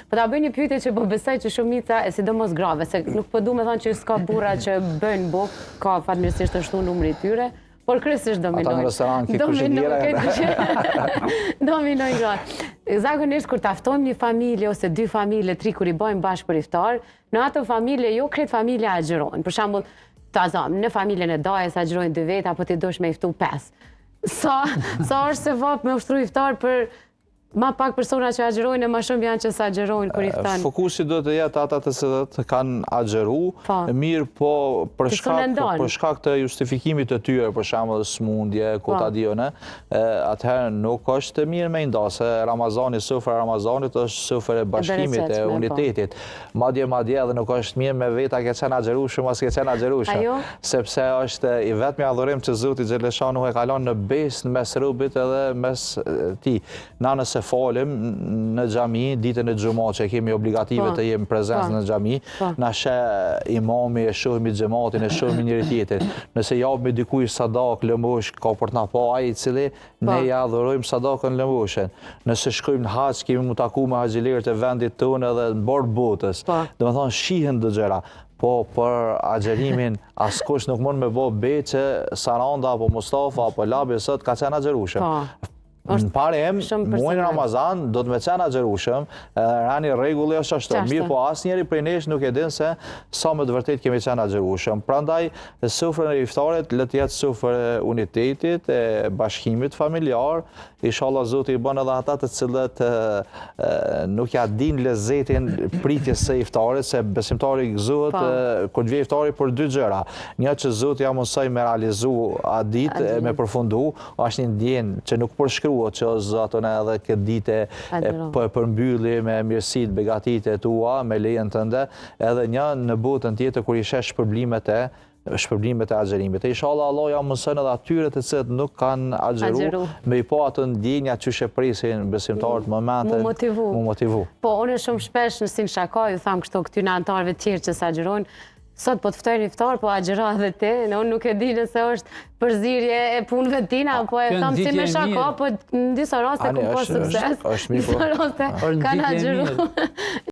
Po ta bëj një pyetje që po besoj që shumica, e sidomos grave, se nuk po du me thonë që s'ka burra që bëjnë buk, ka fatmirësisht të shtu numri i tyre, por kryesisht dominojnë. Ata në restoran ki kushiniera. Dominojnë gratë. Zakonisht kur taftojmë një familje ose dy familje, tri kur i bëjmë bashkë për iftar, në ato familje jo kretë familja agjërojnë. Për shembull, ta zam, në familjen e dajes agjërojnë 2 veta, apo ti dosh me iftu 5. Sa është se vap me ushtru iftar për ma pak persona që agjërojnë e ma shumë janë që sa agjërojnë kur iftan. Fokusi do të jetë ata të cilët kanë agjëru, mirë po për shkak të justifikimit të tyre, për shembull smundje, kotadione, atëherë nuk është mirë me nda, se Ramazani, sufra e Ramazanit është sufra e bashkimit, e unitetit. Madje edhe nuk është mirë me veta ke qenë agjërushëm as ke qenë agjërushëm, sepse është i vetmi adhurim që Zoti Xheleshanu e kalon në besë mes rubit edhe mes ti. Na nëse falim në xhami, ditën e xumës që kemi obligative të jemi prezencë në xhami, na sheh imami, e shohim xhamatin, e shohim njëri tjetrin. Nëse japim dikujt sadak lëmosh, ka për të na pa ai i cili ne ja adhurojmë sadakën lëmoshën. Nëse shkojmë në hax, kemi mu taku me haxhilerët e vendit tonë edhe në bord botës. Domethënë shihen do gjëra. Po për agjerimin askush nuk mund me bë beçë që Saranda apo Mustafa apo Labi sot ka qenë agjërushëm. Në parem, muajin Ramazan do të me qenë agjërushëm, rani rregulli është ashtu. Mirë po asnjëri prej nesh nuk e din se sa me të vërtet kemi qenë agjërushëm. Prandaj sufrën e iftarit le të jetë sufrë e unitetit, e bashkimit familjar. Inshallah Zoti i bën edhe ata të cilët nuk ja din lezetin pritjes së iftarit, se besimtari gëzohet kur vjen iftari për 2 gjëra. Një që Zoti ja mësoi me realizu atë ditë, me përfundu, është një ndjenjë që nuk përshkruhet që Zoti na edhe këtë ditë përmbylli me mirësitë, begatitë e tua, me lejen tënde, edhe një në botën tjetër kur i sheh shpërblimet e agjërimit. Inshallah Allah ja mëson edhe atyre të cilët nuk kanë agjëru, me i po atë ndjenja që sheprisin besimtarët momentet mu motivu. Po, unë shumë shpesh në sin shaka, ju tham kështu këty në antarëve tjerë që s'agjërojnë, sot po të ftojnë iftar, po agjëra edhe ti, unë nuk e di nëse është përzirje e punëve tina, po e tham si me shaka, po në disa raste ku po sukses, në disa raste kanë agjëru.